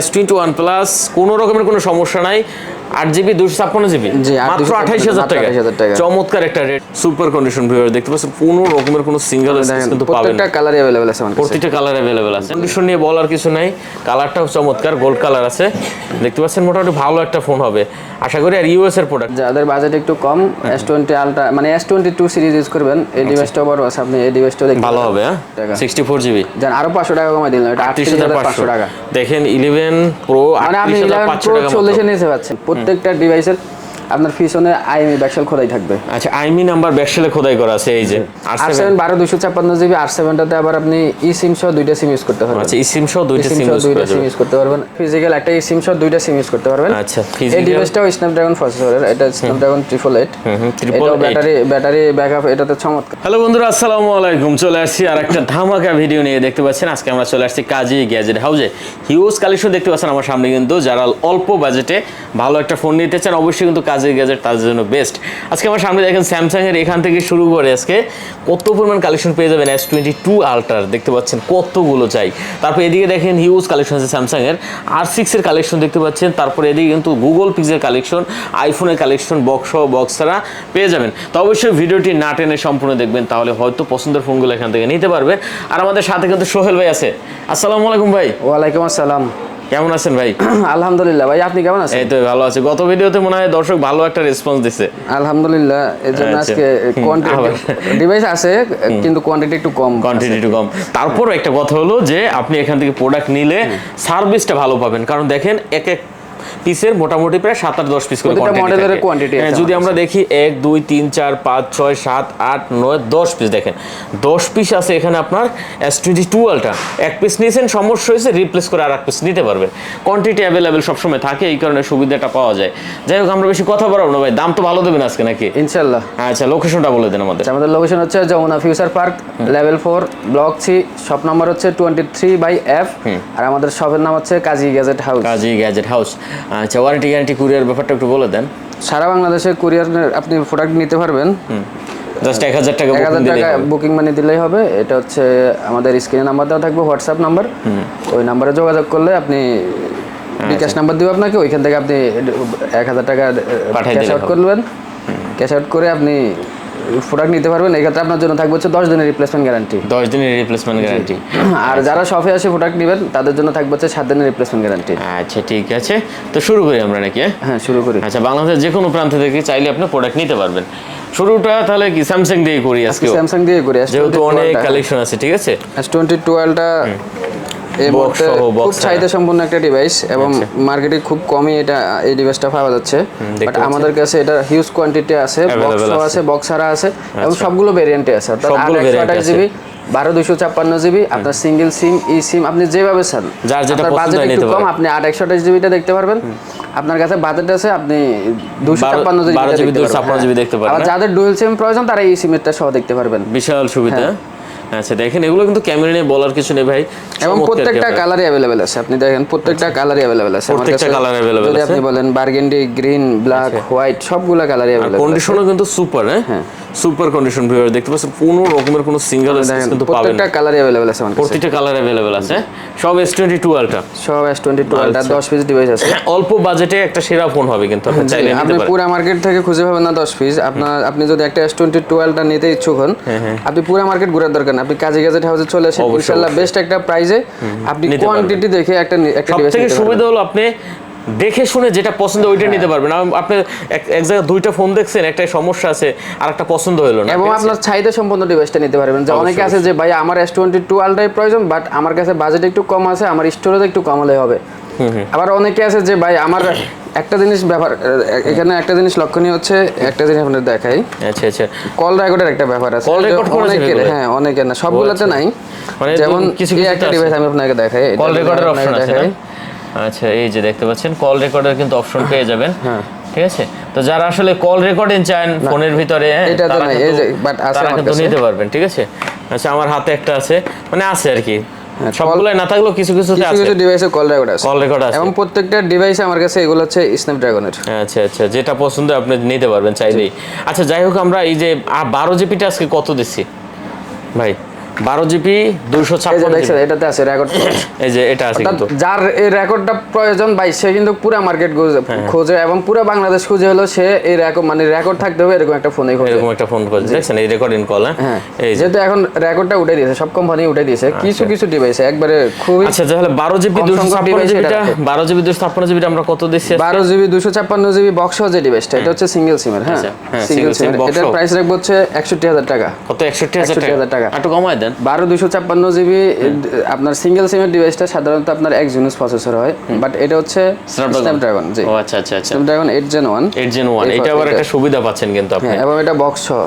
S21 plus কোনো রকমের কোনো সমস্যা নাই, 8GB 256GB মাত্র 28000 টাকা। চমৎকার একটা রেট, সুপার কন্ডিশন ভিউয়ার দেখতে পাচ্ছেন, কোনো রকমের কোনো সিঙ্গেল কিন্তু পাবেন, প্রত্যেকটা কালারই अवेलेबल আছে, প্রত্যেকটা কালার अवेलेबल আছে। কন্ডিশন নিয়ে বলার কিছু নাই, কালারটাও চমৎকার, গোল্ড কালার আছে দেখতে পাচ্ছেন, মোটামুটি ভালো একটা ফোন হবে আশা করি। আর ইউএস এর প্রোডাক্ট, যাদের বাজেট একটু কম, S20 আলট্রা মানে S22 সিরিজ ইউজ করবেন, এই ডিভাইসটা বড় আছে, আপনি এই ডিভাইসটা দেখতে ভালো হবে। হ্যাঁ 64GB জান, আরো 500 টাকা কমাই দিলাম, এটা 38500 টাকা। দেখেন 11 প্রো মানে আপনি 11 প্রো 40 নিতে পাচ্ছেন। প্রত্যেকটা ডিভাইসের আপনার পিছনে আইএমই ব্যাকশেল খোদাই থাকবে। আচ্ছা, আইএমই নাম্বার ব্যাকশেলে খোদাই করা আছে। এই যে R7 12256GB, R7টাতে আবার আপনি eSIM সহ দুইটা সিম ইউজ করতে পারবেন। আচ্ছা, eSIM সহ দুইটা সিম ইউজ করতে পারবেন। ফিজিক্যাল একটা eSIM সহ দুইটা সিম ইউজ করতে পারবেন। আচ্ছা, এই ডিভাইসটাও স্ন্যাপড্রাগন প্রসেসরের, এটা স্ন্যাপড্রাগন 888। এটা ব্যাটারি ব্যাকআপ এটাতে চমৎকার। হ্যালো বন্ধুরা, আসসালামু আলাইকুম। চলে আসছি আর একটা ধামাকা ভিডিও নিয়ে। দেখতে পাচ্ছেন আজকে আমরা চলে আসছি কাজী গ্যাজেট হাউসে। হিউজ কালেকশন দেখতে পাচ্ছেন আমার সামনে, কিন্তু যারা অল্প বাজেটে ভালো একটা ফোন নিতে চান অবশ্যই কিন্তু কাজী গ্যাজেট তাদের জন্য বেস্ট। আজকে আমার সামনে দেখেন স্যামসাং এর এখান থেকে শুরু করে আজকে কত পরিমাণ কালেকশন পেয়ে যাবেন। S22 আলট্রার দেখতে পাচ্ছেন কতগুলো চাই। তারপর এদিকে দেখেন হিউজ কালেকশন আছে স্যামসাং এর, R6 এর কালেকশন দেখতে পাচ্ছেন। তারপর এদিকে কিন্তু গুগল পিক্সেল কালেকশন, আইফোনের কালেকশন, বক্স সহ বক্স ছাড়া পেয়ে যাবেন। তো অবশ্যই ভিডিওটি না টেনে সম্পূর্ণ দেখবেন, তাহলে হয়তো পছন্দের ফোনগুলো এখান থেকে নিতে পারবে। আর আমাদের সাথে কিন্তু সোহেল ভাই আছে। আসসালামু আলাইকুম ভাই। ওয়ালাইকুম আসসালাম। কেমন আছেন ভাই? আলহামদুলিল্লাহ ভাই, আপনি কেমন আছেন? এই তো ভালো আছি। গত ভিডিওতে মনে হয় দর্শক ভালো একটা রেসপন্স দিছে। আলহামদুলিল্লাহ, এজন্য আজকে কোয়ান্টিটি ডিভাইস আছে কিন্তু কোয়ান্টিটি একটু কম। তারপর একটা কথা হলো যে আপনি এখান থেকে প্রোডাক্ট নিলে সার্ভিসটা ভালো পাবেন, কারণ দেখেন এক এক পিসের মোটামুটি প্রায় 7-10 পিস করে কোয়ান্টিটি। যদি আমরা দেখি 1 2 3 4 5 6 7 8 9 10 পিস, দেখেন 10 পিস আছে এখানে আপনার S22 আলট্রা। এক পিস নিয়েছেন, সমস্যা হয়েছে, রিপ্লেস করে আর এক পিস নিতে পারবেন। কোয়ান্টিটি অ্যাভেলেবেল সবসময় থাকে, এই কারণে সুবিধাটা পাওয়া যায়। যাই হোক, আমরা বেশি কথা বাড়াবো না ভাই, দাম তো ভালো দেবেন আজকে নাকি? ইনশাআল্লাহ। আচ্ছা, লোকেশনটা বলে দেন আমাদের। আমাদের লোকেশন হচ্ছে Jamuna future park, level 4, block 3, shop number হচ্ছে 23/F। আর আমাদের শপের নাম হচ্ছে Kazi gadget house. Kazi gadget house. আচ্ছা, ওয়ারেন্টি গ্যারান্টি কুরিয়ার ব্যাপারটা একটু বলে দেন। সারা বাংলাদেশে কুরিয়ার আপনি প্রোডাক্ট নিতে পারবেন। জাস্ট 1000 টাকা বুকিং মানি দিলেই হবে। এটা হচ্ছে আমাদের স্ক্রিনে নাম্বার দেওয়া থাকবে, হোয়াটসঅ্যাপ নাম্বার। ওই নাম্বারে যোগাযোগ করলে আপনি বিকাশ নাম্বার দিব আপনাকে, ওইখান থেকে আপনি 1000 টাকা ক্যাশ আউট করবেন। ক্যাশ আউট করে আপনি প্রোডাক্ট নিতে পারবেন। এই ক্ষেত্রে আপনার জন্য থাকবে হচ্ছে 10 দিনের রিপ্লেসমেন্ট গ্যারান্টি। 10 দিনের রিপ্লেসমেন্ট গ্যারান্টি। আর যারা শপে এসে প্রোডাক্ট নেবেন তাদের জন্য থাকবে হচ্ছে 7 দিনের রিপ্লেসমেন্ট গ্যারান্টি। আচ্ছা, ঠিক আছে, তো শুরু করি আমরা নাকি? হ্যাঁ, শুরু করি। আচ্ছা, বাংলাদেশের যে কোনো প্রান্ত থেকে চাইলে আপনি প্রোডাক্ট নিতে পারবেন। শুরুটা তাহলে কি স্যামসাং দিয়ে করি আজকে? স্যামসাং দিয়ে করি, যেহেতু অনেক কালেকশন আছে। ঠিক আছে, S22 আলট্রা এই মুহূর্তে খুব চাহিদা সম্পন্ন একটা ডিভাইস, এবং মার্কেটে খুব কমই এই ডিভাইসটা পাওয়া যাচ্ছে। বাট আমাদের কাছে এটা হিউজ কোয়ান্টিটি আছে, বক্স আছে, বক্স ছাড়া আছে, এবং সবগুলো ভেরিয়েন্টে আছে। অর্থাৎ 828GB, 12256GB, আপনার সিঙ্গেল সিম, eSIM, আপনি যেভাবে চান, যার যেটা পছন্দ একটু কম, আপনি 828GBটা দেখতে পারবেন। আপনার কাছে বাজেট আছে, আপনি 256GB দেখতে পারবেন। আর যাদের ডুয়াল সিম প্রয়োজন তারা eSIM এরটা সহ দেখতে পারবেন। বিশাল সুবিধা। আচ্ছা, দেখেন এগুলো কিন্তু ক্যামেরা নিয়ে বলার কিছু নেই ভাই, এবং প্রত্যেকটা কালারই अवेलेबल আছে। আপনি দেখেন প্রত্যেকটা কালারই अवेलेबल আছে। প্রত্যেকটা কালার अवेलेबल আছে। যদি আপনি বলেন বারগেন্ডি, গ্রিন, ব্ল্যাক, হোয়াইট, সবগুলা কালারই अवेलेबल আছে। কন্ডিশনও কিন্তু সুপার। হ্যাঁ, সুপার কন্ডিশন ভিউয়ার দেখতে পাচ্ছেন, কোনো রকমের কোনো সিঙ্গেল কিন্তু পাবেন। প্রত্যেকটা কালারই अवेलेबल আছে। প্রত্যেকটা কালার अवेलेबल আছে। সব S22 আলট্রা, সব S22 আলট্রা 10 পিস ডিভাইস আছে। অল্প বাজেটে একটা সেরা ফোন হবে, কিন্তু আপনি চাইলে নিতে পারেন। আপনি পুরো মার্কেট থেকে খুঁজে পাবেন না 10 পিস। আপনি যদি একটা S22 আলট্রা নিতে ইচ্ছুক হন, আপনি পুরো মার্কেট ঘোরার দরকার না, আপনি কাজী গ্যাজেট হাউসে চলে আসেন, ইনশাআল্লাহ বেস্ট একটা প্রাইসে আপনি কোয়ান্টিটি দেখে একটা ডিভাইস থেকে সুবিধা হলো আপনি দেখে শুনে যেটা পছন্দ ওইটা নিতে পারবেন। আপনি এক জায়গায় দুইটা ফোন দেখছেন, একটা সমস্যা আছে আর একটা পছন্দ হলো না, এবং আপনার চাহিদা সম্পন্ন ডিভাইসটা নিতে পারবেন। যে অনেকে আছে যে ভাই আমার S22 আলট্রাই প্রয়োজন, বাট আমার কাছে বাজেট একটু কম আছে, আমার স্টোরেজ একটু কম হলে হবে। আবার অনেকে আছে যে ভাই আমার একটা জিনিস ব্যাপার, এখানে একটা জিনিস লক্ষণীয় হচ্ছে, একটা জিনিস আপনাদের দেখাই। আচ্ছা আচ্ছা, কল রেকর্ডের একটা ব্যাপার আছে। কল রেকর্ড অনেকে, হ্যাঁ অনেকে না, সবগুলোতে নাই। মানে যেমন কিছু একটা ডিভাইস আমি আপনাকে দেখাই, কল রেকর্ডের অপশন আছে। আচ্ছা, এই যে দেখতে পাচ্ছেন কল রেকর্ডের কিন্তু অপশন পেয়ে যাবেন। হ্যাঁ, ঠিক আছে। তো যারা আসলে কল রেকর্ডিং চান ফোনের ভিতরে, এটা তো নাই, এই যে বাট আছে, তারা কিন্তু নিতে পারবেন। ঠিক আছে, আচ্ছা আমার হাতে একটা আছে, মানে আছে আর কি, সবগুলাই না থাকলেও কিছু কিছুতে আছে, কিছু ডিভাইসে কল রেকর্ড আছে, কল রেকর্ড আছে। এবং প্রত্যেকটা ডিভাইসে আমার কাছে এগুলো হচ্ছে স্ন্যাপড্রাগনের। আচ্ছা আচ্ছা, যেটা পছন্দ আপনি নিতে পারবেন চাইলেই। আচ্ছা, যাই হোক, আমরা এই যে 12 জিবিটা আজকে কত দিচ্ছি ভাই? 12 জিবি এই যে 256 দেখছেন এটাতে আছে রেকর্ড, এই যে এটা আছে কিন্তু যার এই রেকর্ডটা প্রয়োজন ভাই সে কিন্তু পুরো মার্কেট খোঁজে এবং পুরো বাংলাদেশ খুঁজে হলো সে এই রেকর্ড মানে রেকর্ড থাকতে হবে এরকম একটা ফোনে খোঁজে, এরকম একটা ফোন খোঁজে। দেখছেন এই রেকর্ডিং কল, হ্যাঁ এই যে যেহেতু এখন রেকর্ডটা উঠে দিয়েছে, সব কোম্পানি উঠে দিয়েছে, কিছু কিছু ডিভাইসে একবারে খুবই। আচ্ছা তাহলে 12 জিবি 256 জিবিটা 12 জিবি 256 জিবিটা আমরা কত দিচ্ছি? 12 জিবি 256 জিবি বক্স সহ যে ডিভাইসটা এটা হচ্ছে সিঙ্গেল সিমের, হ্যাঁ সিঙ্গেল সিম, এটার প্রাইস রাখবো হচ্ছে 61000 টাকা। কত? 61000 টাকা। একটু কমায় দেন। 12 256 জিবি আপনার সিঙ্গেল সিমের ডিভাইসটা সাধারণত আপনার এক্সিনোস প্রসেসর হয়, বাট এটা হচ্ছে স্ন্যাপড্রাগন। জি ও আচ্ছা আচ্ছা আচ্ছা, স্ন্যাপড্রাগন 8 Gen 1 এটা আবার একটা সুবিধা পাচ্ছেন কিন্তু আপনি। হ্যাঁ এবং এটা বক্স সহ।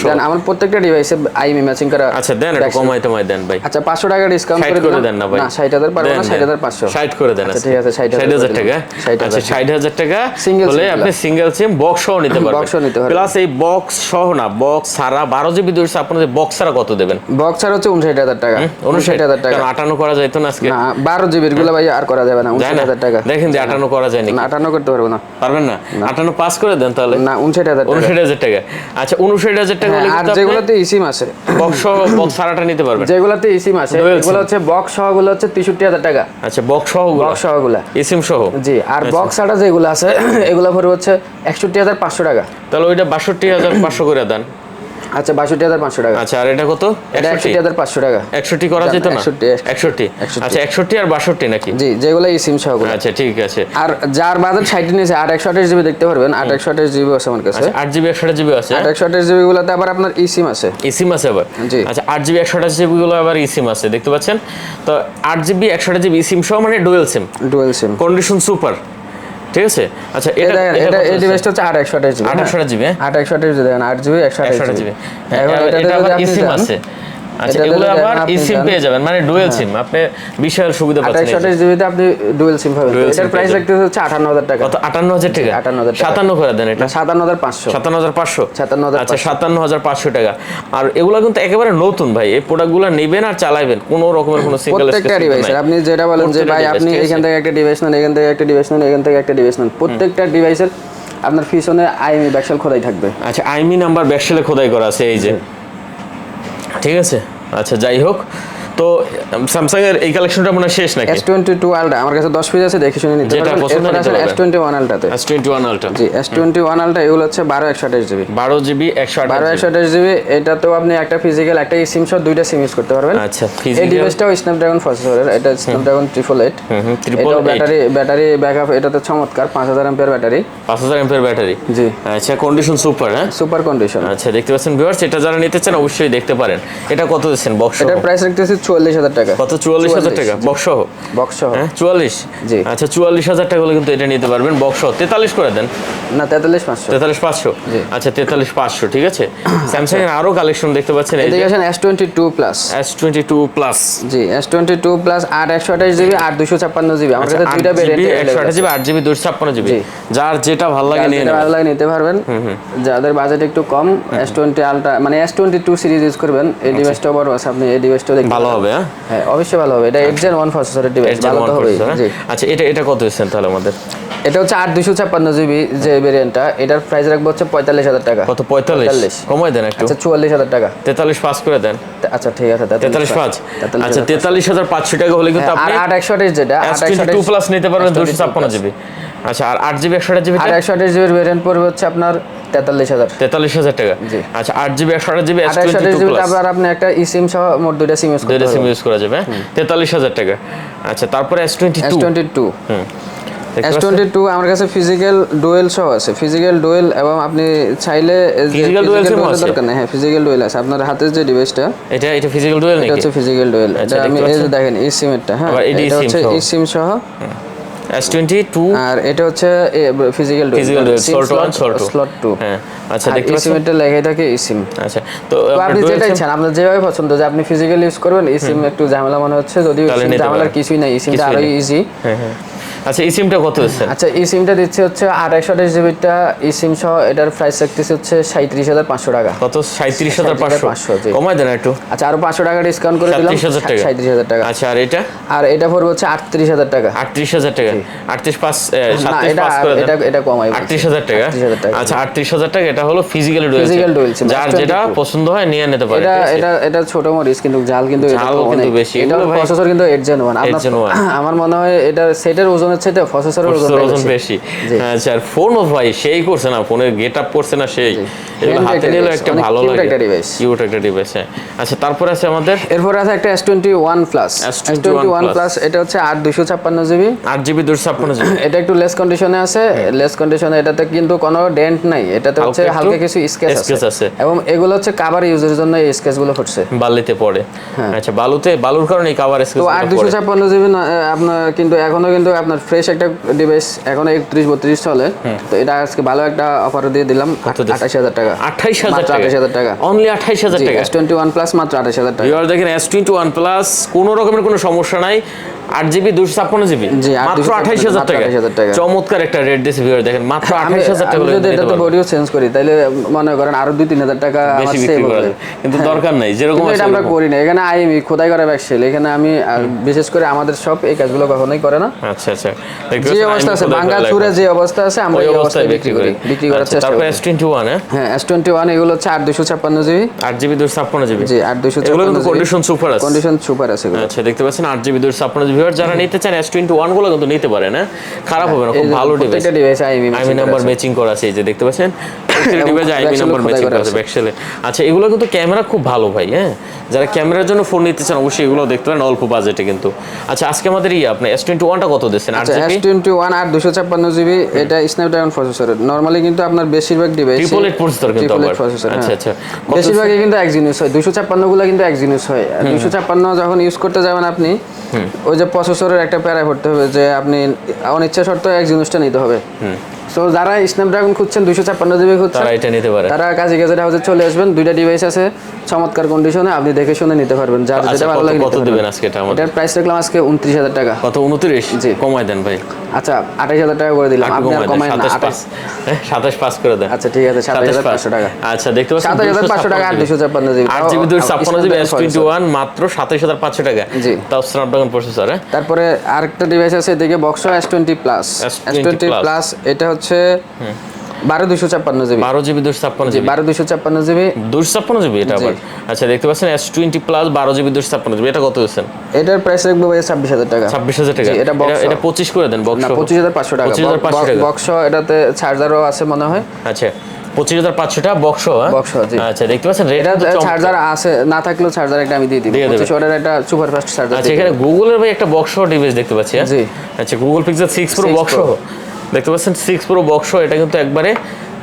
দেন আমার প্রত্যেকটা ডিভাইসে আইএমই ম্যাচিং করা। আচ্ছা দেন একটু কমায় দেন ভাই। আচ্ছা 500 টাকা ডিসকাউন্ট করে দেন না ভাই। না 60000 পারবো না, 60500 60 করে দেন। আচ্ছা ঠিক আছে 60000 টাকা। আচ্ছা 60000 টাকা হলে আপনি সিঙ্গেল সিম বক্স সহ নিতে পারবেন। বক্স সহ নিতে পারবেন প্লাস এই বক্স সহ না, বক্স ছাড়া 12 জিবি 256 বক্স ছাড়া কত দেবেন? বক্স ছাড়া হচ্ছে 59000 টাকা। 59000 টাকা। 58 করা যাইতো না আজকে? না 12 জিবির গুলো ভাই আর করা যাবে না, 59000 টাকা। দেখেন যে 58 করা যায় নাকি? না 58 করতে পারবো না। পারবেন না? 58 পাস করে দেন তাহলে। না 59000 টাকা। 59000 টাকা। আচ্ছা 59000 টাকা হলে আর কিন্তু যেগুলোতে ইসিম আছে বক্স সহ বক্স ছাড়াটা নিতে পারবেন। যেগুলোতে ইসিম আছে এগুলো হচ্ছে বক্স সহ গুলো হচ্ছে 63000 টাকা। আচ্ছা বক্স সহ বক্স সহ গুলো ইসিম সহ। জি আর বক্স ছাড়া যেগুলো আছে এগুলো পড়বে হচ্ছে 61500 টাকা। তাহলে ওইটা 62500 করে দেন। আচ্ছা 62500 টাকা। আচ্ছা আর এটা কত? এটা 61500 টাকা। 61 করা যেত না? 61 আচ্ছা 61 আর 62 নাকি? জি যেগুলো এই সিম সহগুলো। আচ্ছা ঠিক আছে। আর যার বাজার 60 নিচে 8128 জিবি দেখতে পারবেন, 8128 জিবি আছে আমার কাছে। 8 জিবি 128 জিবি আছে। 8128 জিবি গুলোতে আবার আপনার ই সিম আছে। ই সিম আছে আবার? জি। আচ্ছা 8 জিবি 128 জিবি গুলো আবার ই সিম আছে দেখতে পাচ্ছেন। তো 8 জিবি 128 জিবি ই সিম সহ মানে dual SIM. Dual SIM condition super. ঠিক আছে। আচ্ছা এটা এই ডিভাইসটা হচ্ছে 8128 জিবি। 8128 জিবি 8128 জিবি দেখেন 8 জিবি 128 জিবি। এখন এটা আবার ই সিম আছে। আচ্ছা এগুলো আবার ই সিম পেয়ে যাবেন মানে ডুয়াল সিম, আপনি বিশাল সুবিধা পাচ্ছেন। 28 জিবিতে আপনি ডুয়াল সিম পাবেন। এটার প্রাইস রাখতে হচ্ছে 58000 টাকা। কত? 58000 টাকা। 57 করে দেন এটা। 57500। 57500। 57500। আচ্ছা 57500 টাকা। আর এগুলা কিন্তু একেবারে নতুন ভাই, এই প্রোডাক্টগুলো নেবেন আর চালাবেন, কোনো রকমের কোনো সিঙ্গেল প্রত্যেকটা ডিভাইসের আপনি যেটা বলেন যে ভাই আপনি এখান থেকে একটা ডিভাইস নেন, এখান থেকে একটা ডিভাইস নেন, এখান থেকে একটা ডিভাইস নেন, প্রত্যেকটা ডিভাইসের আপনার পিছনে আইএমই ব্যাকশেল খোদাই থাকবে। আচ্ছা আইএমই নাম্বার ব্যাকশেলে খোদাই করা আছে এই যে। ঠিক আছে। আচ্ছা যাই হোক, তো স্যামসাং এর এই কালেকশনটা মনে শেষ নাকি? S22 আলট্রা আমার কাছে 10 পিস আছে, দেখে শুনে নিতে পারবেন। এরপর আছে S21 আলট্রাতে। S21 ultra. জি S21 আলট্রা এগুলো হচ্ছে 12128 জিবি। 12 GB 12128 GB. এটাতেও আপনি একটা ফিজিক্যাল একটা সিম সহ দুইটা সিম ইউজ করতে পারবেন। আচ্ছা এই ফিজিক্যাল ডিভাইসটাও স্ন্যাপড্রাগন প্রসেসরের, এটা স্ন্যাপড্রাগন 888। এটা ব্যাটারি ব্যাকআপ এটাতে চমৎকার, 5000 এমপিআর ব্যাটারি। 5000 এমপিআর ব্যাটারি। জি আচ্ছা কন্ডিশন সুপার, হ্যাঁ সুপার কন্ডিশন। আচ্ছা দেখতে পাচ্ছেন ভিউয়ার্স, এটা যারা নিতে চান অবশ্যই দেখতে পারেন। এটা কত দিচ্ছেন বক্স সহ? এটার প্রাইস রাখতেছি 44000 টাকা। কত? 44000 টাকা বক্স সহ? বক্স সহ হ্যাঁ 44। জি আচ্ছা 44000 টাকা হলে কিন্তু এটা নিতে পারবেন বক্স সহ। 43 করে দেন না 43500। 43500। আচ্ছা 43500 ঠিক আছে। স্যামসাং এর আরো কালেকশন দেখতে পাচ্ছেন এই যে S22 প্লাস। S22 plus. জি S22 প্লাস 8 128 জিবি আর 256 জিবি। আমার কাছে দুইটা ভেরিয়েন্ট 128 জিবি 8 জিবি 256 জিবি। যার যেটা ভালো লাগে নিয়ে নেবেন, ভালো লাগে নিতে পারবেন। যাদের বাজেট একটু কম S20 আলট্রা মানে S22 সিরিজ ইউজ করবেন, এই ডিভাইসটা বড় আছে, আপনি এই ডিভাইসটা দেখতে ভালো হবে। হ্যাঁ অবশ্যই ভালো হবে। এটা 8 Gen 1 প্রসেসরের ডিভাইস, ভালো তো হবে। জি আচ্ছা এটা কত দিচ্ছেন তাহলে আমাদের? এটা হচ্ছে 8256 জিবি যে ভেরিয়েন্টটা, এটার প্রাইস রাখবো হচ্ছে 45000 টাকা। কত? 45 কমাই দেন একটু। আচ্ছা 44000 টাকা। 43 পাস করে দেন। আচ্ছা ঠিক আছে 43 আচ্ছা 43500 টাকা হলে কিন্তু আপনি 8 যেটা 822 প্লাস নিতে পারবেন 256 জিবি। আচ্ছা আর 8 জিবি 128 জিবি 8 জিবির ভেরিয়েন্ট পড়বে হচ্ছে আপনার 43000 টাকা। জি আচ্ছা 8 জিবি 128 জিবি 8 জিবি আবার আপনি একটা সিম সহ মোট দুইটা সিম ইউজ করতে পারবেন। দুইটা সিম ইউজ করা যাবে 43000 টাকা। আচ্ছা তারপরে S22 S22 আমার কাছে ফিজিক্যাল ডুয়েল সহ আছে, ফিজিক্যাল ডুয়েল, এবং আপনি চাইলে ফিজিক্যাল ডুয়েল দরকার নেই। হ্যাঁ ফিজিক্যাল ডুয়েল আছে আপনার হাতে যে ডিভাইসটা, এটা ফিজিক্যাল ডুয়েল নাকি? এটা হচ্ছে ফিজিক্যাল ডুয়েল। এটা আমি এই যে দেখেন এই সিমটা, হ্যাঁ এটা হচ্ছে এই সিম সহ S22 আর এটা হচ্ছে ফিজিক্যাল ডুয়েল স্লট 2। হ্যাঁ আচ্ছা দেখতে পাচ্ছেন সিমটা লেখাই থাকে এই সিম। আচ্ছা তো আপনি যেটা ইচ্ছা আপনার যেভাবে পছন্দ, যে আপনি ফিজিক্যাল ইউজ করবেন এই সিম একটু ঝামেলা মনে হচ্ছে, যদিও ঝামেলার কিছুই নাই, এই সিমটা আরো ইজি। হ্যাঁ আচ্ছা এই সিমটা কত হচ্ছে? আচ্ছা এই সিমটা দিচ্ছে হচ্ছে 828 জিবিটা ই সিম সহ, এটার প্রাইস রাখতেছে হচ্ছে 37,500 টাকা। কত? 37,500 কমাই দেন একটু। আচ্ছা আরো 500 টাকা ডিসকাউন্ট করে দিলাম, 37,000 টাকা। আচ্ছা আর এটা? আর এটা পড়বে হচ্ছে 38,000 টাকা। 38,000 টাকা, 38,500 37,500 করে দেন। এটা কমাই 38,000 টাকা। আচ্ছা 38,000 টাকা, এটা হলো ফিজিক্যাল ডুয়াল সিম। যার যেটা পছন্দ হয় নিয়ে নিতে পারে। এটা ছোট মরিচ কিন্তু জাল কিন্তু বেশি। এটা প্রসেসর কিন্তু 8 Gen 1। আমার মনে হয় এটা সেটের ওজনের চাইতে প্রসেসরের ওজন বেশি। আচ্ছা আর ফোন ভাই সেই করছে না, ফোনের গেটআপ করছে না সেই, এগুলো হাতে নিলে একটা ভালো লাগে, কিউট একটা ডিভাইস। আচ্ছা তারপর আছে আমাদের, এরপর আছে একটা S21 Plus। S21 Plus এটা হচ্ছে 8/256 জিবি, 8GB 256 জিবি। এটা একটু লেস কন্ডিশনে আছে, লেস কন্ডিশনে। এটাতে কিন্তু কোনো ডেন্ট নাই, এটাতে হচ্ছে হালকা কিছু স্ক্র্যাচ আছে এবং এগুলো হচ্ছে কভার ইউজের জন্য এই স্ক্র্যাচ গুলো হচ্ছে, বালিতে পড়ে। আচ্ছা বালুর কারণে এই কভার স্ক্র্যাচ। তো 8/256 জিবি আপনার কিন্তু এখনো কিন্তু আপনার ফ্রেশ একটা ডিভাইস, এখনো 31-32 চলে। তো এটা আজকে ভালো একটা অফার দিয়ে দিলাম, 28,000 টাকা। 28,000 টাকা, অনলি 28,000 টাকা। S21 Plus মাত্র 28,000 টাকা। ভিউয়ার দেখেন S21 Plus কোনো রকমের কোনো সমস্যা নাই, 8GB 256 জিবি মাত্র 28,000 টাকা। চমৎকার একটা রেট দিয়েছে ভিউয়ার, দেখেন মাত্র 28,000 টাকা। যদি এটা তো বডিও চেঞ্জ করি তাহলে মনে করেন আরো 2-3,000 টাকা বেশি বিক্রি করা, কিন্তু দরকার নাই যেরকম এটা আমরা করি না। এখানে আইএমই খোদাই করা ব্যাকসেল, এখানে আমি বিশেষ করে আমাদের সব এই কাজগুলো কখনোই করে না। আচ্ছা আচ্ছা, যে অবস্থা আছে বাঙ্গা চুরে যে অবস্থা আছে আমরা এই অবস্থায় বিক্রি করার চেষ্টা করি। তারপর S21 হ্যাঁ S21 এগুলো হচ্ছে 8/256 জিবি, 8GB 256 জিবি। জি 8/256 এগুলো কিন্তু কন্ডিশন সুপার আছে, কন্ডিশন সুপার আছে। আচ্ছা দেখতে পাচ্ছেন 8GB 256 জিবি। যারা নিতে চান S21 গুলো কিন্তু নিতে পারে না, খারাপ হবে না, খুব ভালো ডিভাইস। প্রত্যেকটা ডিভাইস আইএমই নাম্বার ম্যাচিং করা আছে, এই যে দেখতে পাচ্ছেন প্রত্যেকটা ডিভাইস আইএমই নাম্বার ম্যাচিং করা আছে ব্যাকসেলে। আচ্ছা এগুলো কিন্তু ক্যামেরা খুব ভালো ভাই, হ্যাঁ যারা ক্যামেরার জন্য ফোন নিতে চান অবশ্যই এগুলো দেখতে পারেন অল্প বাজেটে কিন্তু। আচ্ছা আজকে আমাদের আপনি S21 টা কত দিচ্ছেন? S21 8/256 জিবি, এটা স্ন্যাপড্রাগন প্রসেসর। নরমালি কিন্তু আপনার বেশিরভাগ ডিভাইস ট্রিপল এইট প্রসেসর কিন্তু আবার। আচ্ছা আচ্ছা, বেশিরভাগই কিন্তু এক্সিনোস হয়, 256 গুলো কিন্তু এক্সিনোস হয়। 256 যখন ইউজ করতে যাবেন আপনি, ওই যে প্রসেসরের একটা প্যারায় পড়তে হবে যে আপনি অনিচ্ছা সত্ত্বেও এক্সিনোসটা নিতে হবে। সো যারা স্ন্যাপড্রাগন খুঁজছেন 256 জিবি খুঁজছেন, তারা এটা নিতে পারে। তারা কাজী গ্যাজেট হাউসে চলে আসবেন, দুইটা ডিভাইস আছে চমৎকার কন্ডিশনে, আপনি দেখে শুনে নিতে পারবেন। যার যেটা ভালো লাগে। কত দিবেন আজকে এটা আমাদের? এটার প্রাইস রাখলাম আজকে 29,000 টাকা। কত? 29? জি কমাই দেন ভাই। আচ্ছা 28,000 টাকা করে দিলাম, আপনি আর কমাই না, 27.5 করে দেন। আচ্ছা ঠিক আছে 27,500 টাকা। আচ্ছা দেখতে পাচ্ছেন 27,500 টাকা 8/256 জিবি, 8GB 256 জিবি S21 মাত্র 27,500 টাকা। জি তাও স্ন্যাপড্রাগন প্রসেসর। তারপরে আরেকটা ডিভাইস আছে এদিকে বক্সো S20 Plus। S20 Plus এটা হচ্ছে 12/256 GB, 12GB 256 GB, 12/256 GB 256 GB এটা আবার। আচ্ছা দেখতে পাচ্ছেন S20 Plus 12GB 256 জিবি, এটা কত দিচ্ছেন? এটার প্রাইস রাখবো ভাই 26,000 টাকা। 26,000 টাকা। এটা 25 করে দেন বক্স। না 25,500 টাকা। 25,500 টাকা বক্স, এটাতে চার্জারও আছে মনে হয়। আচ্ছা 25,500 টাকা বক্স। বক্স জি। আচ্ছা দেখতে পাচ্ছেন এটা চার্জার আছে, না থাকলেও চার্জার একটা আমি দিয়ে দিব। 25 ওয়াটের একটা সুপার ফাস্ট চার্জার। আচ্ছা এখানে গুগলের ভাই একটা বক্স ডিভাইস দেখতে পাচ্ছি। জি আচ্ছা গুগল পিক্সেল 6 Pro বক্স দেখতে পাচ্ছেন, 6 Pro বক্স, এটা কিন্তু একবারে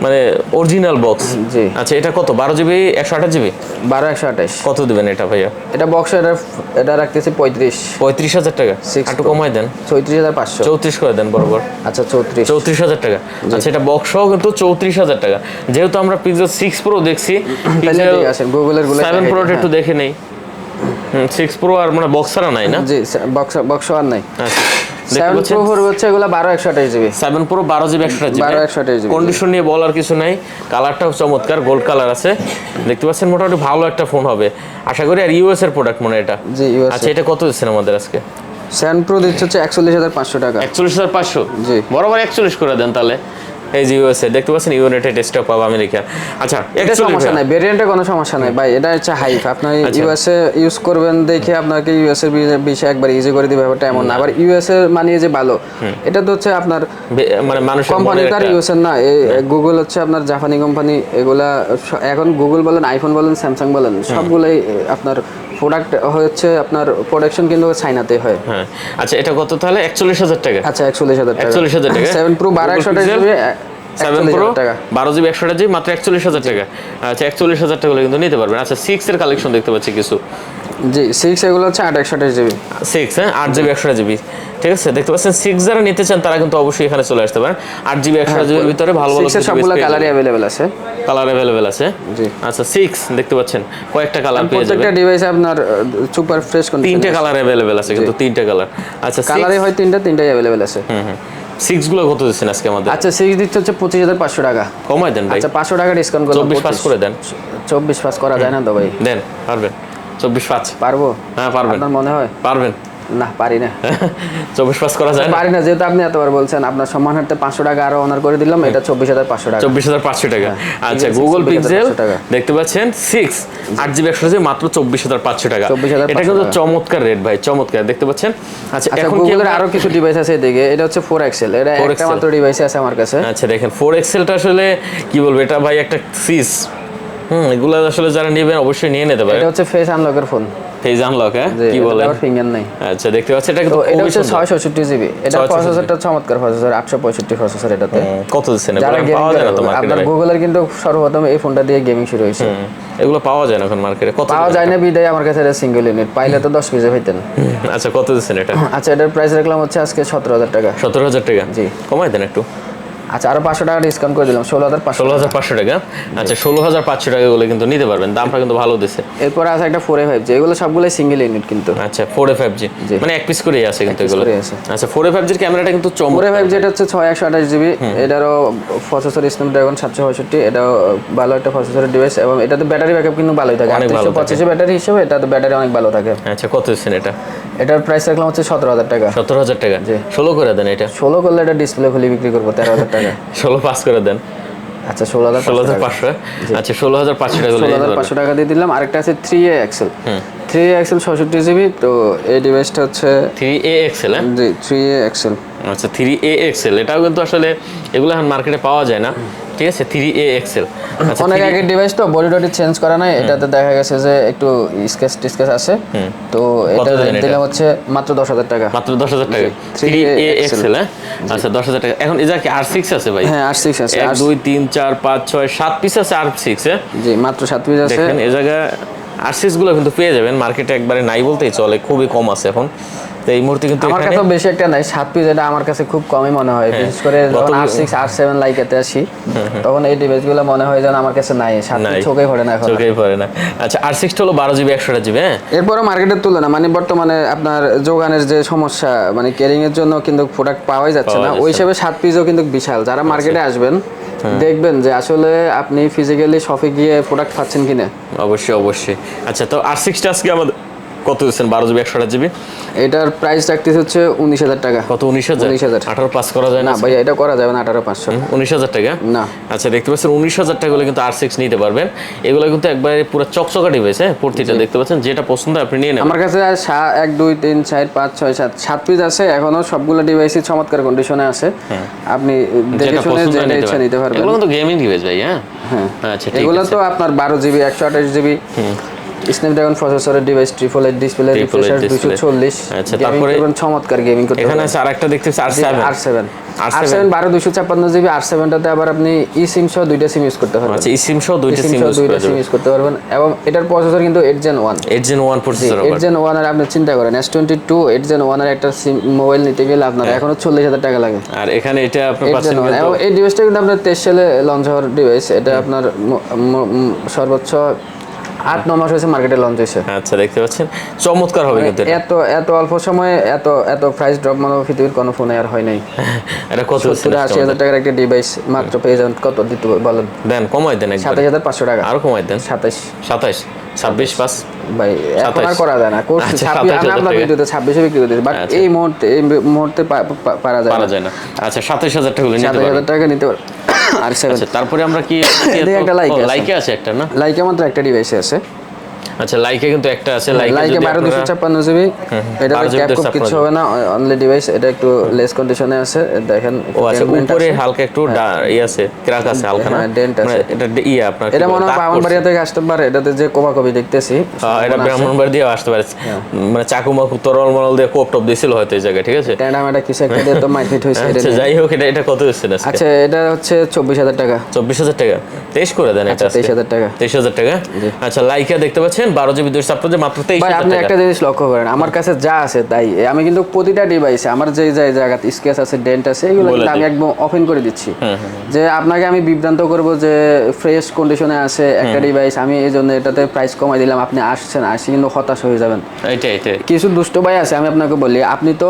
মানে অরিজিনাল বক্স। জি আচ্ছা এটা কত? 12GB 128GB 12/128 কত দিবেন এটা ভাইয়া? এটা বক্স, এটা রাখতেছি 35,000 টাকা। একটু কমাই দেন, 34,500। 34 করে দেন বরাবর। আচ্ছা 34,000 টাকা। আচ্ছা এটা বক্সও কিন্তু 34,000 টাকা। যেহেতু আমরা পিক্সেল 6 Pro দেখছি, পিক্সেল গুগলের গুলো 7 Pro একটু দেখে নেই। 6 Pro আর মানে বক্স ছাড়া নাই না? জি বক্স আর নাই। আচ্ছা 7 Pro হচ্ছে এগুলা 12/128 GB. 7 Pro 12GB 128GB। 12/128 GB. Condition নিয়ে বলার কিছু নাই, কালারটাও চমৎকার, গোল্ড কালার আছে। দেখতে পাচ্ছেন মোটামুটি ভালো একটা ফোন হবে আশা করি। আর ইউএস এর প্রোডাক্ট মনে এটা। জি ইউএস। আচ্ছা এটা কত দিচ্ছেন আমাদের আজকে? 7 Pro দিচ্ছে হচ্ছে 41,500 টাকা। 41,500? জি বরাবর 41 করে দেন তাহলে। এই যে ইউএসএ দেখতে পাচ্ছেন, ইউনাইটেড স্টেট অফ আমেরিকা। আচ্ছা এটা সমস্যা নাই, ভেরিয়েন্টে কোনো সমস্যা নাই ভাই। এটা হচ্ছে হাইফ, আপনি ইউএসএ ইউজ করবেন দেখে আপনাকে ইউএসএ বিষয় একবার ইজি করে দিবে, ব্যাপারটা এমন না। আবার ইউএসএ মানিয়ে যে ভালো, এটা তো হচ্ছে আপনার মানে মানুষ কোম্পানি তার ইউএসএ না। এই গুগল হচ্ছে আপনার জাপানি কোম্পানি। এগুলা এখন গুগল বলেন, আইফোন বলেন, স্যামসাং বলেন, সবগুলাই আপনার প্রোডাক্ট হচ্ছে আপনার প্রোডাকশন কিন্তু চাইনাতে হয়। হ্যাঁ আচ্ছা এটা কত তাহলে? 41,000 টাকা। আচ্ছা 41,000 টাকা। 41,000 টাকা। 7 Pro 12/128 GB 7 Pro 12GB 128GB মাত্র 41,000 টাকা। আচ্ছা 41,000 টাকা কিন্তু নিতে পারবেন। আচ্ছা 6 এর কালেকশন দেখতে পাচ্ছি কিছু, জি 6 এগুলো হচ্ছে 8 জিবি 6 হ্যাঁ 8 জিবি 128 জিবি, ঠিক আছে দেখতে পাচ্ছেন। 6 যারা নিতে চান তারা কিন্তু অবশ্যই এখানে চলে আসতে পারেন। 8 জিবি 128 জিবির ভিতরে ভালো ভালো 6 এর সবগুলো কালারই अवेलेबल আছে। কালার अवेलेबल আছে জি আচ্ছা। 6 দেখতে পাচ্ছেন কয়েকটা কালার পেয়ে যাবেন, প্রত্যেকটা ডিভাইসে আপনার সুপার ফ্রেশ কন্ডিশন, তিনটে কালার अवेलेबल আছে কিন্তু তিনটে কালার। আচ্ছা কালারই হয় তিনটাই अवेलेबल আছে। 6 গুলো কত দিচ্ছেন আজকে আমাদের? আচ্ছা 6 দিচ্ছে হচ্ছে 25500 টাকা। কমাই দেন ভাই। আচ্ছা 500 টাকা ডিসকাউন্ট করলাম, 24 পাস করে দেন। 24 পাস করা যায় না তো ভাই? দেন, পারবেন 24 পাস? পারবো। হ্যাঁ পারবেন। আপনার মনে হয় পারবেন? না পারি না। 24 পাস করা যায় না? পারি না, যেহেতু আপনি এতবার বলছেন, আপনার সম্মানার্থে 500 টাকা আরো অনার করে দিলাম, এটা 24500 টাকা। 24500 টাকা। আচ্ছা গুগল পিক্সেল দেখতে পাচ্ছেন 6 8GB 128GB মাত্র 24500 টাকা। এটা কিন্তু চমৎকার রেট ভাই, চমৎকার দেখতে পাচ্ছেন। আচ্ছা এখন গুগলের আরো কিছু ডিভাইস আছে এদিকে, এটা হচ্ছে 4XL, এটা একটা মাত্র ডিভাইস আছে আমার কাছে। আচ্ছা দেখেন 4XL-টা আসলে কি বলবো, এটা ভাই একটা সিস, এগুলো আসলে যারা নেবেন অবশ্যই নিয়ে নিতে পারে। এটা হচ্ছে ফেস আনলকের ফোন, ফেজ আনলক, হ্যাঁ কি বলে, আবার ফিঙ্গার নাই। আচ্ছা দেখতে পাচ্ছেন এটা কিন্তু এটা হচ্ছে 666GB, এটা প্রসেসরটা চমৎকার প্রসেসর, 865 প্রসেসর এটাতে। কত দিচ্ছেন? এগুলো পাওয়া যায় না তো মার্কেটে? আপনার গুগলের কিন্তু সর্বপ্রথম এই ফোনটা দিয়ে গেমিং শুরু হয়েছে। এগুলো পাওয়া যায় না এখন মার্কেটে? কত পাওয়া যায় না বিদায় আমার কাছে এটা সিঙ্গেল ইউনিট, পাইলে তো 10 পিসে হইতেন। আচ্ছা কত দিচ্ছেন এটা? আচ্ছা এটার প্রাইস রাখলাম হচ্ছে আজকে 17000 টাকা। 17000 টাকা? জি কমাই দেন একটু। আচ্ছা আরো 500 টাকা ডিসকাউন্ট করে দিলাম, 16500 টাকা। আচ্ছা 16500 টাকা গুলো কিন্তু নিতে পারবেন, দামটা কিন্তু ভালো দিছে। এরপর আছে একটা 4A5G, এগুলো সবগুলো সিঙ্গেল ইউনিট কিন্তু। আচ্ছা 4A5G মানে এক পিস করেই আছে কিন্তু এগুলো। আচ্ছা 4A5G এর ক্যামেরাটা কিন্তু চমৎকার। 4A5G এটা হচ্ছে 6128GB, এটারও প্রসেসর স্ন্যাপড্রাগন 765, এটাও ভালো একটা প্রসেসরের ডিভাইস, এবং এটাতে ব্যাটারি ব্যাকআপ কিন্তু ভালোই থাকে, 825 ব্যাটারি হিসেবে এটাতে ব্যাটারি অনেক ভালো থাকে। আচ্ছা কত দিচ্ছেন এটা? এটার প্রাইস রাখলাম হচ্ছে 17000 টাকা। 17000 টাকা? জি 16 করে দেন এটা। 16 করলে এটা ডিসপ্লে খুলে বিক্রি করবো 13000 টাকা। 16 পাস করে দেন। আচ্ছা 16500। আচ্ছা 16500 টাকা, 16500 টাকা দিয়ে দিলাম। আরেকটা আছে 3AXL, 3AXL 66GB, তো এই ডিভাইসটা হচ্ছে 3AXL। জি 3AXL। আচ্ছা 3AXL এটাও কিন্তু আসলে এগুলো এখন মার্কেটে পাওয়া যায় না, ঠিক আছে। 3AXL অনেক আগের ডিভাইস তো, বডি টডি চেঞ্জ করা নাই, এটাতে দেখা গেছে যে একটু স্কেচ আছে, তো এটা দিলাম হচ্ছে মাত্র 10000 টাকা। মাত্র 10000 টাকা 3AXL। আচ্ছা 10000 টাকা। এখন এই কি R6 আছে ভাই? হ্যাঁ R6 আছে, 1 2 3 4 5 6 7 পিস আছে R6 এ। জি মাত্র 7 পিস আছে। দেখেন এই জায়গায় R6 গুলো কিন্তু পেয়ে যাবেন মার্কেটে, একবারে নাই বলতেই চলে, খুবই কম আছে এখন। তো এই মুহূর্তে কিন্তু আমার কাছে বেশি একটা নাই, 7 পিস, এটা আমার কাছে খুব কমই মনে হয়, বিশেষ করে যখন R6 R7 লাইকাতে আসি তখন এই ডিভাইসগুলো মনে হয় যেন আমার কাছে নাই, 7 পিস চোখেই পড়ে না এখন, চোখেই পড়ে না। আচ্ছা R6 টা হলো 12GB 128GB। হ্যাঁ এরপরে মার্কেটের তুলনা মানে বর্তমানে আপনার যোগানের যে সমস্যা, মানে কেরিং এর জন্য কিন্তু প্রোডাক্ট পাওয়াই যাচ্ছে না, ওই হিসেবে 7 পিসও কিন্তু বিশাল। যারা মার্কেটে আসবেন দেখবেন যে আসলে আপনি ফিজিক্যালি শপে গিয়ে প্রোডাক্ট পাচ্ছেন কিনা। অবশ্যই অবশ্যই। আচ্ছা তো R6 টা আজকে আমাদের কত দিচ্ছেন? 12GB 128GB। এটার প্রাইস রাখতেছে হচ্ছে 19000 টাকা। কত? 19000? 18 পাস করা যায় না ভাই, এটা করা যাবে না, 18500। 19000 টাকা না? আচ্ছা দেখতে পাচ্ছেন 19000 টাকা হলে কিন্তু R6 নিতে পারবেন। এগুলো কিন্তু একবারে পুরো চকচকা ডিভাইস, হ্যাঁ প্রতিটা দেখতে পাচ্ছেন, যেটা পছন্দ আপনি নিয়ে নেবেন। আমার কাছে 1 2 3 4 5 6 7 পিস আছে এখনো, সবগুলো ডিভাইসই চমৎকার কন্ডিশনে আছে, আপনি দেখে শুনে যেটা ইচ্ছা নিতে পারবেন। এগুলো কিন্তু গেমিং ডিভাইস ভাই। হ্যাঁ আচ্ছা ঠিক আছে। এগুলো তো আপনার 12GB 128GB স্ন্যাপড্রাগন প্রসেসরের device, triple eight display, refresh 240। আচ্ছা তারপরে চমৎকার গেমিং করতে এখানে আছে আরেকটা দেখতেছি R7 12 256GB। R7টাতে আবার আপনি eSIM সহ দুইটা সিম ইউজ করতে পারবেন। আচ্ছা eSIM সহ দুইটা সিম ইউজ করতে পারবেন, এবং এটার প্রসেসর কিন্তু 8 Gen 1 প্রসেসর। 8 Gen 1 এর আপনি চিন্তা করেন, S22 8 Gen 1 এর একটা মোবাইল নিতে গেলে আপনার এখনো 40000 টাকা লাগে, আর এখানে এটা আপনি পাচ্ছেন। এবং এই ডিভাইসটা কিন্তু আপনার 23 সালে লঞ্চ হওয়ার ডিভাইস, এটা আপনার সর্বোচ্চ 8-9 মাস হয়েছে মার্কেটে লঞ্চ হয়েছে। আচ্ছা দেখতে পাচ্ছেন চমৎকার হবে কিন্তু এত অল্প সময়ে এত প্রাইস ড্রপ মানে পৃথিবীর কোনো ফোনে আর হয় নাই। এটা কত? 70-80 টাকার একটা ডিভাইস মাত্র পেয়ে যাবেন। কত দিতে বলেন? দেন কমাই দেন, 27500 টাকা। আরো কমাই দেন। 27 26 পাস ভাই, এখন আর করা যায় না, কোর্স 26 আমি আপনাদের ভিডিওতে 26 এ বিক্রি করতেছি, বাট এই মুহূর্তে পারা যায় না। আচ্ছা 27000 টাকা হলে নিতে পারবেন। 27000 টাকা নিতে পারবেন। আচ্ছা তারপরে আমরা কি একটা লাইকে আছে একটা না? লাইকে মাত্র একটা ডিভাইসে আছে। আচ্ছা লাইকে কিন্তু একটা আছে, লাইকে 12256GB, এটা ক্যাপকট কিছু হবে না, অনলি ডিভাইস, এটা একটু লেস কন্ডিশনে আছে, দেখেন। ও আচ্ছা উপরে হালকা একটু আছে, ক্র্যাক আছে হালকা, না ডেন্ট আছে, এটা আপনার এটা মনে হয় ব্রাহ্মণবাড়িয়া থেকে আসতে পারে, এটাতে যে কোপাকপি দেখতেছি এটা ব্রাহ্মণবাড়িয়া দিয়ে আসতে পারে, মানে চাকু মাকু তরল মরল দিয়ে কোপ টপ দিছিল হয়তো এই জায়গায়, ঠিক আছে। ট্যান্ডামাটা কিছু একটা দিয়ে তো মাইট হইছে। আচ্ছা যাই হোক, এটা কত হচ্ছে না? আচ্ছা এটা হচ্ছে 24000 টাকা। 24000 টাকা 23 করে দেন এটা। 23000 টাকা। 23000 টাকা। আচ্ছা লাইকা দেখতে পাচ্ছেন দিচ্ছেন 12 GB 256 মাত্র 23 ভাই আপনি একটা জিনিস লক্ষ্য করেন, আমার কাছে যা আছে তাই আমি কিন্তু প্রতিটা ডিভাইসে আমার যে জায়গাতে স্ক্র্যাচ আছে, ডেন্ট আছে, এগুলো কিন্তু আমি একদম ওপেন করে দিচ্ছি। যে আপনাকে আমি বিভ্রান্ত করব যে ফ্রেশ কন্ডিশনে আছে একটা ডিভাইস, আমি এই জন্য এটাতে প্রাইস কমাই দিলাম, আপনি আসছেন আসি কিন্তু হতাশ হয়ে যাবেন। এইটাই কিছু দুষ্ট ভাই আছে, আমি আপনাকে বলি, আপনি তো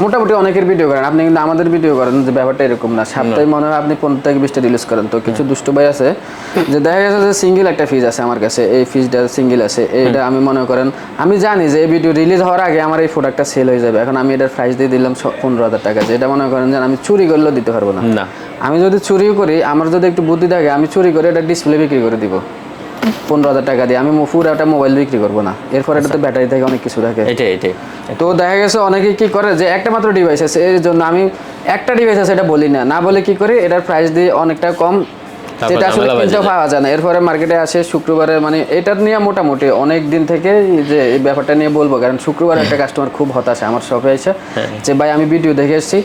মোটামুটি অনেকের ভিডিও করেন, আপনি কিন্তু আমাদের ভিডিও করেন যে ব্যাপারটা এরকম না, সপ্তাহে মনে হয় আপনি 15 থেকে 20টা রিলিজ করেন। তো কিছু দুষ্ট ভাই আছে যে দেখা গেছে যে সিঙ্গেল একটা ফিজ আছে আমার কাছে, এই ফিজটা সিঙ্গেল আছে, এইটা আমি মনে করেন আমি জানি যে এই ভিডিও রিলিজ হওয়ার আগে আমার এই প্রোডাক্টটা সেল হয়ে যাবে, এখন আমি এটার প্রাইস দিয়ে দিলাম 15,000 টাকা, যেটা মনে করেন যে আমি চুরি করলেও দিতে পারবো না। আমি যদি চুরিও করি, আমার যদি একটু বুদ্ধি থাকে, আমি চুরি করে এটা ডিসপ্লে বিক্রি করে দিব 15,000 টাকা দিয়ে, আমি পুরো একটা মোবাইল বিক্রি করবো না। এরপর এটাতে ব্যাটারি থাকে, অনেক কিছু থাকে। এটাই তো দেখা গেছে অনেকে কি করে যে একটা মাত্র ডিভাইস আছে, এর জন্য আমি একটা ডিভাইস আছে এটা বলি না বলে কি করি এটার প্রাইস দিয়ে অনেকটা কম, যেটা আসলে কিনতেও পাওয়া যায় না। এরপরে মার্কেটে আসে শুক্রবারে, মানে এটা নিয়ে মোটামুটি অনেক দিন থেকে যে এই ব্যাপারটা নিয়ে বলবো, কারণ শুক্রবার একটা কাস্টমার খুব হতাশ আমার শপে এসে যে ভাই আমি ভিডিও দেখে এসেছি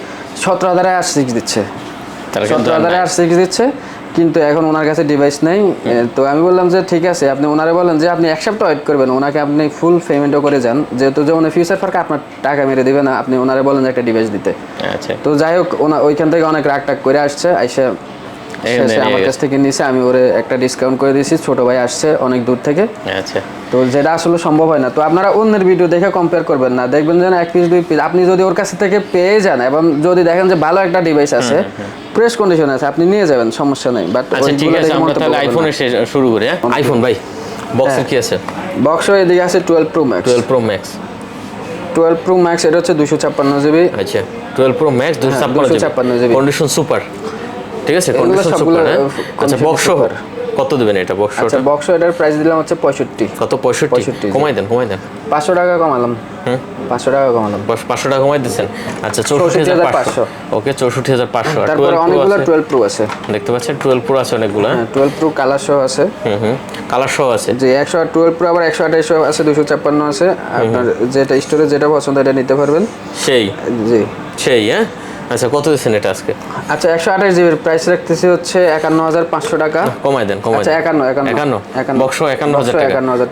17,000 R6 দিচ্ছে, 17,000 R6 দিচ্ছে, কিন্তু এখন ওনার কাছে ডিভাইস নেই। তো আমি বললাম যে ঠিক আছে, আপনি ওনারে বলেন যে আপনি 1 সপ্তাহ ওয়েট করবেন, ওনাকে আপনি ফুল পেমেন্টও করে যান, যেহেতু যে উনি ফিউচার পার্কে আপনার টাকা মেরে দিবে না, আপনি ওনারে বলেন যে একটা ডিভাইস দিতে। তো যাই হোক ওইখান থেকে অনেক রাগ টাগ করে আসছে, আইসা আমার কাছ থেকে নিছে, আমি ওরে একটা ডিসকাউন্ট করে দিয়েছি, ছোট ভাই আসছে অনেক দূর থেকে। তো যেটা আসলে সম্ভব হয় না। তো আপনারা অন্যের ভিডিও দেখে কম্পেয়ার করবেন না, দেখবেন যে 1 পিস 2 পিস আপনি যদি ওর কাছ থেকে পেয়ে যান এবং যদি দেখেন যে ভালো একটা ডিভাইস আছে, ফ্রেশ কন্ডিশনে আছে, আপনি নিয়ে যাবেন, সমস্যা নাই। বাট ঠিক আছে, আমরা তাহলে আইফোনে শুরু করি। আইফোন ভাই বক্সে কি আছে? বক্সে এদিকে আছে 12 Pro Max। 12 Pro Max এটা হচ্ছে 256 GB। আচ্ছা 12 Pro Max 256 GB, condition super, ঠিক আছে, কন্ডিশন সুপার। আচ্ছা বক্স কত দিবেন এটা বক্স? আচ্ছা বক্স এটার প্রাইস দিলাম হচ্ছে 65। কত? 65? কমাই দেন 500 টাকা কমালাম। 500 টাকা কমালাম। 500 টাকা কমাই দিচ্ছেন। আচ্ছা 64,500। ওকে 64,500। তারপর অনেকগুলো 12 Pro আছে, দেখতে পাচ্ছেন 12 Pro আছে অনেকগুলো। 12 Pro কালার সহ আছে। কালার সহ আছে জি, 12 Pro আবার 128 আছে, 256 আছে। আপনার যেটা স্টোরেজ যেটা পছন্দ এটা নিতে পারবেন। সেই হ্যাঁ। আচ্ছা কত দিচ্ছেন এটা আজকে? আচ্ছা 128 জিবির প্রাইস রাখতেছি হচ্ছে 51,500 টাকা। কমাই দেন। আচ্ছা 51 বক্স 51,000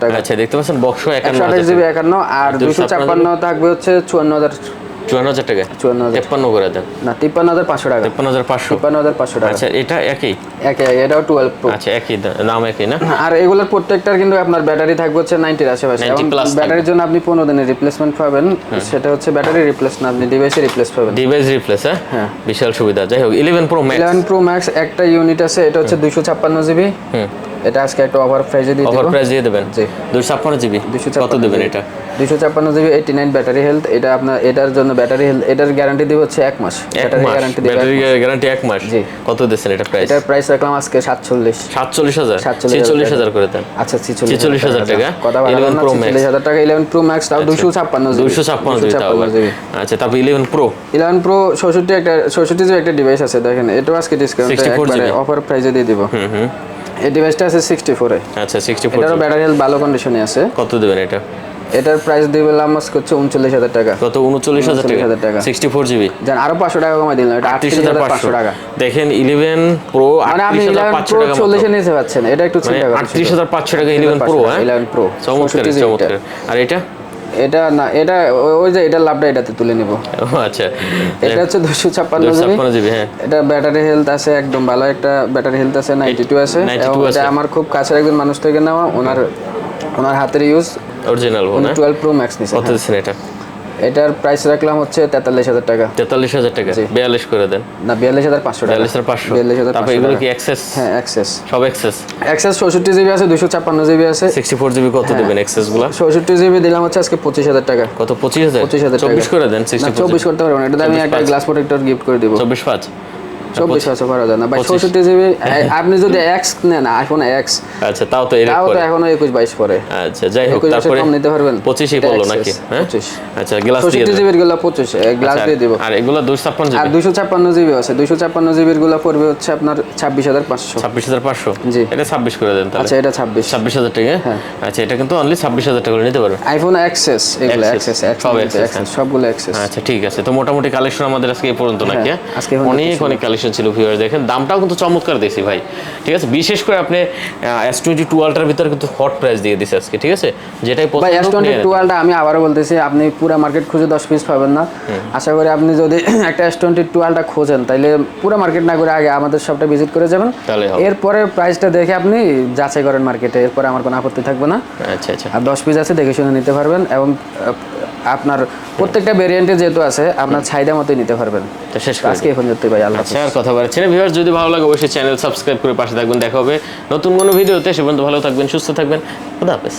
টাকা। আচ্ছা দেখতে পাচ্ছেন বক্স 128 জিবি 51, আর 256 থাকবে হচ্ছে 54,000 টাকা। 53 করে দেন। না 53,500 টাকা। 53,500 টাকা। আচ্ছা এটা একই এটাও 12 Pro। আচ্ছা একই নাম একই না? আর এগুলোর প্রত্যেকটার কিন্তু আপনার ব্যাটারি থাকবে হচ্ছে 90 এর আশেপাশে। ব্যাটারির জন্য আপনি 15 দিনের রিপ্লেসমেন্ট পাবেন, সেটা হচ্ছে ব্যাটারি রিপ্লেস না, আপনি ডিভাইসে রিপ্লেস পাবেন। ডিভাইস রিপ্লেস হ্যাঁ, বিশাল সুবিধা। যাই হোক 11 Pro Max একটা ইউনিট আছে, এটা হচ্ছে 256 জিবি। এটা আজকে একটা অফার প্রাইসে দিয়ে দেবেন। জি 256 জিবি। কত দেবেন এটা? 256 জিবি 89 ব্যাটারি হেলথ। এটা আপনার এটার জন্য ব্যাটারি হেলথ, এটার গ্যারান্টি দিব হচ্ছে 1 মাস। ব্যাটারি গ্যারান্টি 1 মাস। জি কত দিচ্ছেন এটা প্রাইস? এটার প্রাইস রাখলাম আজকে 47,000 46,000 করে দেন। আচ্ছা 46,000 টাকা। কথা বলা 46,000 টাকা 11 Pro Max তাও 256 জিবি। আচ্ছা তারপর 11 Pro 66 জিবি একটা ডিভাইস আছে, দেখেন এটাও আজকে ডিসকাউন্টে একবারে অফার প্রাইসে দিয়ে দিব। এই ডিভাইসটা আছে 64 এ। আচ্ছা 64, এটারও ব্যাটারি হেলথ ভালো কন্ডিশনে আছে। কত দিবেন এটা? এটার প্রাইস দিলাম আজকে হচ্ছে 39,000 টাকা। কত? 39,000 টাকা 64 জিবি। জান আরো 500 টাকা কমাই দিলাম, এটা 38,500 টাকা। দেখেন 11 Pro 38,500 টাকা 40 এ নিতে পাচ্ছেন, এটা একটু চিন্তা করেন। 38,500 টাকা 11 Pro হ্যাঁ 11 Pro চমৎকার। আর এটা না, এটা ওই যে এটা লাভটা এটাতে তুলে নিব। আচ্ছা এটা হচ্ছে 256 জিবি। হ্যাঁ এটা ব্যাটারি হেলথ আছে একদম ভালো, একটা ব্যাটারি হেলথ আছে 92 আছে। এটা আমার খুব কাছের একজন মানুষ থেকে নেওয়া, ওনার হাতের ইউজ অরিজিনাল 12 Pro Max নিছে। কত দিছেন এটা? এটার প্রাইস রাখলাম হচ্ছে 43,000 টাকা। 43,000 টাকা 42 করে দেন। না 42,500 টাকা। 42,500। তারপর এগুলো কি অ্যাক্সেস? হ্যাঁ অ্যাক্সেস, সব অ্যাক্সেস 66 জিবি আছে, 256 জিবি আছে। 64 জিবি কত দিবেন অ্যাক্সেস গুলো? 66 জিবি দিলাম হচ্ছে আজকে 25,000 টাকা। কত? 25,000 24 করে দেন। 24 করতে পারবেন, এটা আমি একটা গ্লাস প্রোটেক্টর গিফট করে দিব। 24/5 24 পারা যায় না ভাই। 66 জিবি আপনি যদি এক্স নেন আইফোন এক্স, আচ্ছা তাও তো এখনো 21-22 পরে। আচ্ছা যাই হোক তারপরে কম নিতে পারবেন। 25 ই পড়লো নাকি? হ্যাঁ 25। আচ্ছা গ্লাস দিয়ে 66 জিবির গুলো 25 গ্লাস দিয়ে দিব। আর এগুলো 256 জিবি। আর 256 জিবি আছে, 256 জিবির গুলো পড়বে হচ্ছে আপনার 26,500। 26,500 জি। এটা 26 করে দেন তাহলে। আচ্ছা এটা 26,000 টাকা। হ্যাঁ আচ্ছা এটা কিন্তু অনলি 26,000 টাকা করে নিতে পারবেন। আইফোন এক্সএস এগুলো এক্সএস সব এক্সএস সবগুলো এক্সএস। আচ্ছা ঠিক আছে, তো মোটামুটি কালেকশন আমাদের আজকে এই পর্যন্ত নাকি? আজকে অনেক কালেকশন কালেকশন ছিল ভিউয়ার, দেখেন দামটাও কিন্তু চমৎকার দিয়েছি ভাই, ঠিক আছে। বিশেষ করে আপনি S22 আলট্রার ভিতরে কিন্তু হট প্রাইস দিয়ে দিছে আজকে, ঠিক আছে। যেটাই ভাই S22 আলট্রা আমি আবারও বলতেছি, আপনি পুরো মার্কেট খুঁজে 10 পিস পাবেন না। আশা করি আপনি যদি একটা S22 আলট্রা খোঁজেন তাহলে পুরো মার্কেট না করে আগে আমাদের শপটা ভিজিট করে যাবেন, এরপরে প্রাইসটা দেখে আপনি যাচাই করেন মার্কেটে, এরপরে আমার কোনো আপত্তি থাকবে না। আচ্ছা আচ্ছা। আর 10 পিস আছে, দেখে শুনে নিতে পারবেন এবং আপনার প্রত্যেকটা ভেরিয়েন্টে যেহেতু আছে আপনার চাহিদা মতোই নিতে পারবেন। তো শেষ করে আজকে এখন যেতে ভাই, আল্লাহ আচ্ছা, আর কথা বাড়ছে না ভিউয়ার, যদি ভালো লাগে অবশ্যই চ্যানেল সাবস্ক্রাইব করে পাশে থাকবেন। দেখা হবে নতুন কোনো ভিডিওতে, সে পর্যন্ত ভালো থাকবেন, সুস্থ থাকবেন, খুদা হাফেজ।